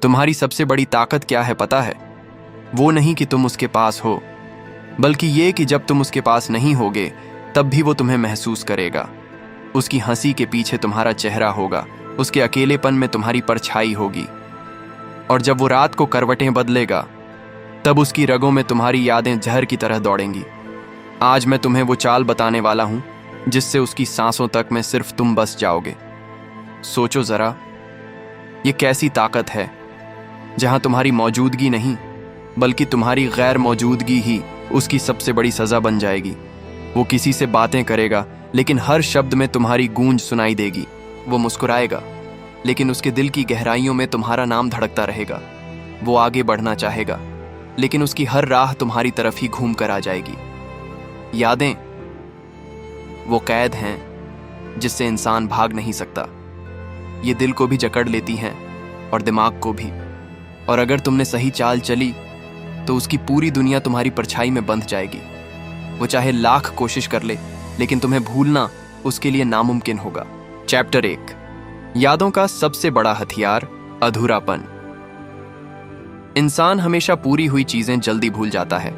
तुम्हारी सबसे बड़ी ताकत क्या है पता है? वो नहीं कि तुम उसके पास हो, बल्कि ये कि जब तुम उसके पास नहीं होगे तब भी वो तुम्हें महसूस करेगा। उसकी हंसी के पीछे तुम्हारा चेहरा होगा, उसके अकेलेपन में तुम्हारी परछाई होगी। और जब वो रात को करवटें बदलेगा तब उसकी रगों में तुम्हारी यादें जहर की तरह दौड़ेंगी। आज मैं तुम्हें वो चाल बताने वाला हूं जिससे उसकी सांसों तक में सिर्फ तुम बस जाओगे। सोचो जरा, ये कैसी ताकत है जहां तुम्हारी मौजूदगी नहीं बल्कि तुम्हारी गैर मौजूदगी ही उसकी सबसे बड़ी सजा बन जाएगी। वो किसी से बातें करेगा लेकिन हर शब्द में तुम्हारी गूंज सुनाई देगी। वो मुस्कुराएगा लेकिन उसके दिल की गहराइयों में तुम्हारा नाम धड़कता रहेगा। वो आगे बढ़ना चाहेगा लेकिन उसकी हर राह तुम्हारी तरफ ही घूम कर आ जाएगी। यादें वो कैद हैं जिससे इंसान भाग नहीं सकता। ये दिल को भी जकड़ लेती हैं और दिमाग को भी। और अगर तुमने सही चाल चली तो उसकी पूरी दुनिया तुम्हारी परछाई में बंध जाएगी। वो चाहे लाख कोशिश कर ले लेकिन तुम्हें भूलना उसके लिए नामुमकिन होगा। चैप्टर 1, यादों का सबसे बड़ा हथियार, अधूरापन। इंसान हमेशा पूरी हुई चीजें जल्दी भूल जाता है,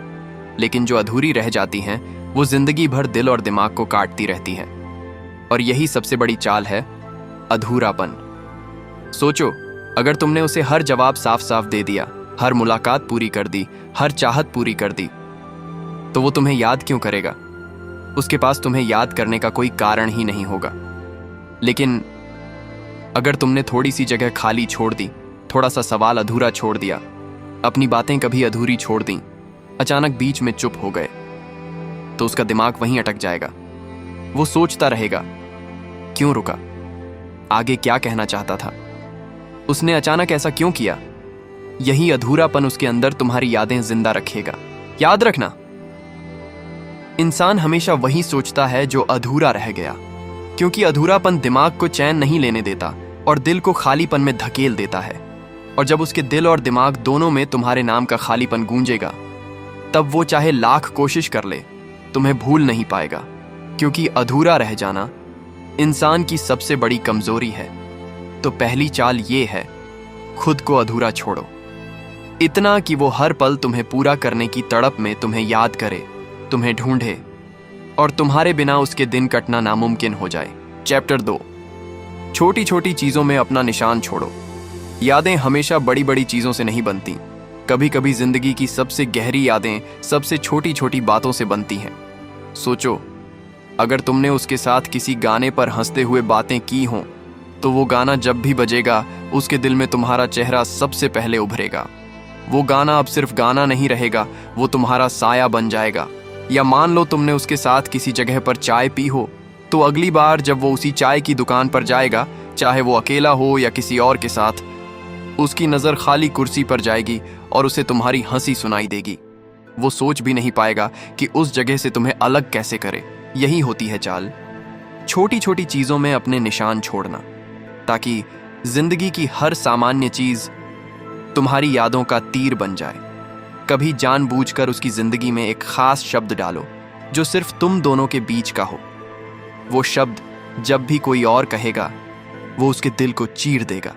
लेकिन जो अधूरी रह जाती हैं वो जिंदगी भर दिल और दिमाग को काटती रहती हैं। और यही सबसे बड़ी चाल है, अधूरापन। सोचो, अगर तुमने उसे हर जवाब साफ साफ दे दिया, हर मुलाकात पूरी कर दी, हर चाहत पूरी कर दी, तो वो तुम्हें याद क्यों करेगा? उसके पास तुम्हें याद करने का कोई कारण ही नहीं होगा। लेकिन अगर तुमने थोड़ी सी जगह खाली छोड़ दी, थोड़ा सा सवाल अधूरा छोड़ दिया, अपनी बातें कभी अधूरी छोड़ दी, अचानक बीच में चुप हो गए, तो उसका दिमाग वहीं अटक जाएगा। वो सोचता रहेगा, क्यों रुका? आगे क्या कहना चाहता था? उसने अचानक ऐसा क्यों किया? यही अधूरापन उसके अंदर तुम्हारी यादें जिंदा रखेगा। याद रखना, इंसान हमेशा वही सोचता है जो अधूरा रह गया, क्योंकि अधूरापन दिमाग को चैन नहीं लेने देता और दिल को खालीपन में धकेल देता है। और जब उसके दिल और दिमाग दोनों में तुम्हारे नाम का खालीपन गूंजेगा, तब वो चाहे लाख कोशिश कर ले, तुम्हें भूल नहीं पाएगा। क्योंकि अधूरा रह जाना इंसान की सबसे बड़ी कमजोरी है। तो पहली चाल ये है, खुद को अधूरा छोड़ो, इतना कि वो हर पल तुम्हें पूरा करने की तड़प में तुम्हें याद करे, तुम्हें ढूंढे और तुम्हारे बिना उसके दिन कटना नामुमकिन हो जाए। चैप्टर 2, छोटी छोटी चीजों में अपना निशान छोड़ो। यादें हमेशा बड़ी बड़ी चीजों से नहीं बनती। कभी कभी जिंदगी की सबसे गहरी यादें सबसे छोटी छोटी बातों से बनती हैं। सोचो, अगर तुमने उसके साथ किसी गाने पर हंसते हुए बातें की हों, तो वो गाना जब भी बजेगा उसके दिल में तुम्हारा चेहरा सबसे पहले उभरेगा। वो गाना अब सिर्फ गाना नहीं रहेगा, वो तुम्हारा साया बन जाएगा। या मान लो तुमने उसके साथ किसी जगह पर चाय पी हो, तो अगली बार जब वो उसी चाय की दुकान पर जाएगा, चाहे वो अकेला हो या किसी और के साथ, उसकी नज़र खाली कुर्सी पर जाएगी और उसे तुम्हारी हंसी सुनाई देगी। वो सोच भी नहीं पाएगा कि उस जगह से तुम्हें अलग कैसे करे। यही होती है चाल, छोटी छोटी चीज़ों में अपने निशान छोड़ना, ताकि जिंदगी की हर सामान्य चीज़ तुम्हारी यादों का तीर बन जाए। कभी जानबूझकर उसकी जिंदगी में एक खास शब्द डालो जो सिर्फ तुम दोनों के बीच का हो। वो शब्द जब भी कोई और कहेगा, वो उसके दिल को चीर देगा,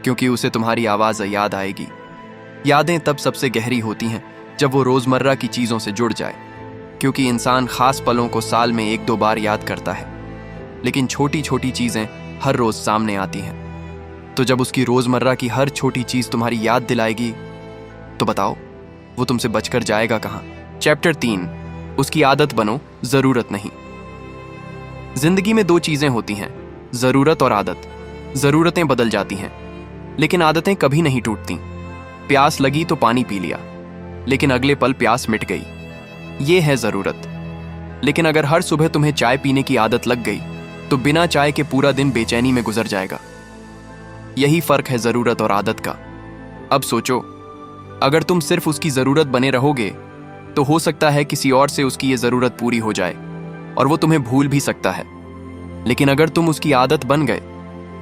क्योंकि उसे तुम्हारी आवाज़ याद आएगी। यादें तब सबसे गहरी होती हैं जब वो रोज़मर्रा की चीज़ों से जुड़ जाए, क्योंकि इंसान खास पलों को साल में 1-2 बार याद करता है, लेकिन छोटी छोटी चीज़ें हर रोज़ सामने आती हैं। तो जब उसकी रोज़मर्रा की हर छोटी चीज़ तुम्हारी याद दिलाएगी, तो बताओ वो तुमसे बचकर जाएगा कहाँ? चैप्टर 3, उसकी आदत बनो, ज़रूरत नहीं। जिंदगी में 2 चीज़ें होती हैं, ज़रूरत और आदत। ज़रूरतें बदल जाती हैं, लेकिन आदतें कभी नहीं टूटती। प्यास लगी तो पानी पी लिया, लेकिन अगले पल प्यास मिट गई। ये है ज़रूरत। लेकिन अगर हर सुबह तुम्हें चाय पीने की आदत लग गई, तो बिना चाय के पूरा दिन बेचैनी में गुजर जाएगा। यही फ़र्क है ज़रूरत और आदत का। अब सोचो, अगर तुम सिर्फ उसकी ज़रूरत बने रहोगे, तो हो सकता है किसी और से उसकी ये ज़रूरत पूरी हो जाए और वो तुम्हें भूल भी सकता है। लेकिन अगर तुम उसकी आदत बन गए,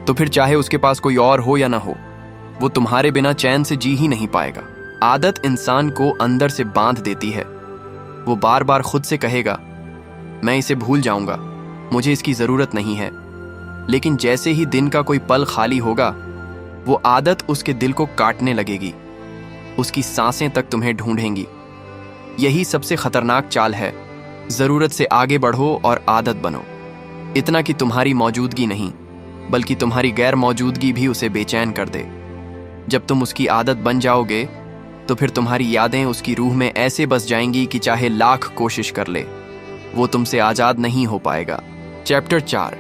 तो फिर चाहे उसके पास कोई और हो या ना हो, वो तुम्हारे बिना चैन से जी ही नहीं पाएगा। आदत इंसान को अंदर से बांध देती है। वो बार बार खुद से कहेगा, मैं इसे भूल जाऊंगा, मुझे इसकी ज़रूरत नहीं है। लेकिन जैसे ही दिन का कोई पल खाली होगा, वो आदत उसके दिल को काटने लगेगी, उसकी सांसें तक तुम्हें ढूंढेंगी। यही सबसे खतरनाक चाल है। जरूरत से आगे बढ़ो और आदत बनो। इतना कि तुम्हारी मौजूदगी नहीं बल्कि तुम्हारी गैर मौजूदगी भी उसे बेचैन कर दे। जब तुम उसकी आदत बन जाओगे तो फिर तुम्हारी यादें उसकी रूह में ऐसे बस जाएंगी कि चाहे लाख कोशिश कर ले, वो तुमसे आजाद नहीं हो पाएगा। चैप्टर 4,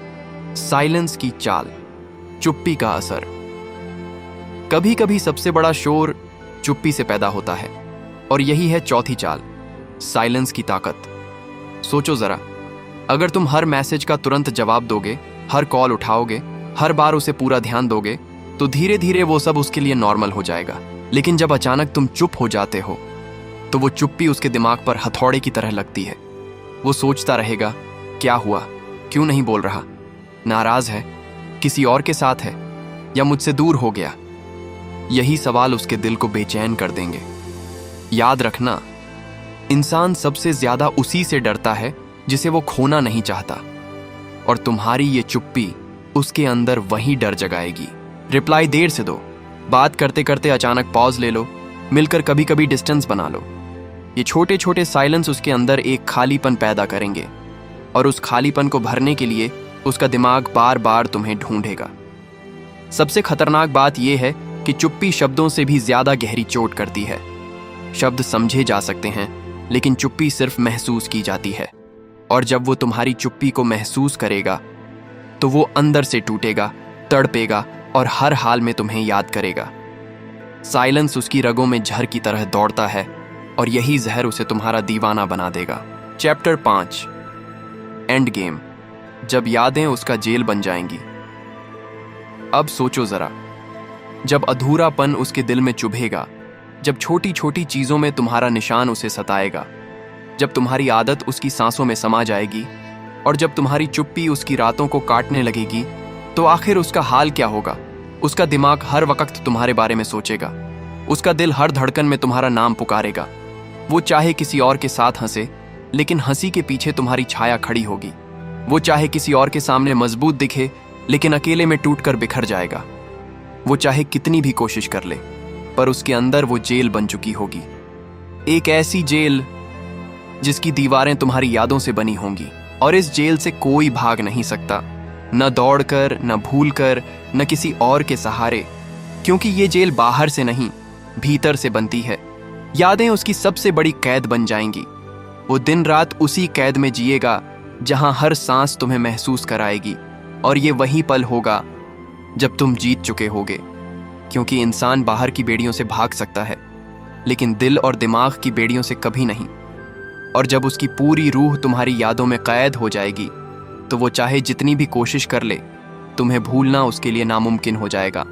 साइलेंस की चाल, चुप्पी का असर। कभी कभी सबसे बड़ा शोर चुप्पी से पैदा होता है, और यही है चौथी चाल, साइलेंस की ताकत। सोचो जरा, अगर तुम हर मैसेज का तुरंत जवाब दोगे, हर कॉल उठाओगे, हर बार उसे पूरा ध्यान दोगे, तो धीरे धीरे वो सब उसके लिए नॉर्मल हो जाएगा। लेकिन जब अचानक तुम चुप हो जाते हो तो वो चुप्पी उसके दिमाग पर हथौड़े की तरह लगती है। वो सोचता रहेगा, क्या हुआ, क्यों नहीं बोल रहा, नाराज है, किसी और के साथ है, या मुझसे दूर हो गया। यही सवाल उसके दिल को बेचैन कर देंगे। याद रखना, इंसान सबसे ज्यादा उसी से डरता है जिसे वो खोना नहीं चाहता, और तुम्हारी ये चुप्पी उसके अंदर वही डर जगाएगी। रिप्लाई देर से दो, बात करते करते अचानक पॉज ले लो, मिलकर कभी कभी डिस्टेंस बना लो। ये छोटे छोटे साइलेंस उसके अंदर एक खालीपन पैदा करेंगे, और उस खालीपन को भरने के लिए उसका दिमाग बार बार तुम्हें ढूंढेगा। सबसे खतरनाक बात यह है कि चुप्पी शब्दों से भी ज्यादा गहरी चोट करती है। शब्द समझे जा सकते हैं, लेकिन चुप्पी सिर्फ महसूस की जाती है, और जब वो तुम्हारी चुप्पी को महसूस करेगा तो वो अंदर से टूटेगा, तड़पेगा और हर हाल में तुम्हें याद करेगा। साइलेंस उसकी रगों में जहर की तरह दौड़ता है, और यही जहर उसे तुम्हारा दीवाना बना देगा। चैप्टर 5, एंड गेम, जब यादें उसका जेल बन जाएंगी। अब सोचो जरा, जब अधूरापन उसके दिल में चुभेगा, जब छोटी छोटी चीजों में तुम्हारा निशान उसे सताएगा, जब तुम्हारी आदत उसकी सांसों में समा जाएगी, और जब तुम्हारी चुप्पी उसकी रातों को काटने लगेगी, तो आखिर उसका हाल क्या होगा? उसका दिमाग हर वक्त तुम्हारे बारे में सोचेगा, उसका दिल हर धड़कन में तुम्हारा नाम पुकारेगा। वो चाहे किसी और के साथ हंसे, लेकिन हंसी के पीछे तुम्हारी छाया खड़ी होगी। वो चाहे किसी और के सामने मजबूत दिखे, लेकिन अकेले में टूटकर बिखर जाएगा। वो चाहे कितनी भी कोशिश कर ले, पर उसके अंदर वो जेल बन चुकी होगी, एक ऐसी जेल जिसकी दीवारें तुम्हारी यादों से बनी होंगी, और इस जेल से कोई भाग नहीं सकता, न दौड़कर, न भूलकर, न किसी और के सहारे, क्योंकि ये जेल बाहर से नहीं, भीतर से बनती है। यादें उसकी सबसे बड़ी कैद बन जाएंगी। वो दिन रात उसी कैद में जिएगा जहां हर सांस तुम्हें महसूस कराएगी, और ये वही पल होगा जब तुम जीत चुके होगे। क्योंकि इंसान बाहर की बेड़ियों से भाग सकता है, लेकिन दिल और दिमाग की बेड़ियों से कभी नहीं। और जब उसकी पूरी रूह तुम्हारी यादों में कैद हो जाएगी, तो वो चाहे जितनी भी कोशिश कर ले, तुम्हें भूलना उसके लिए नामुमकिन हो जाएगा।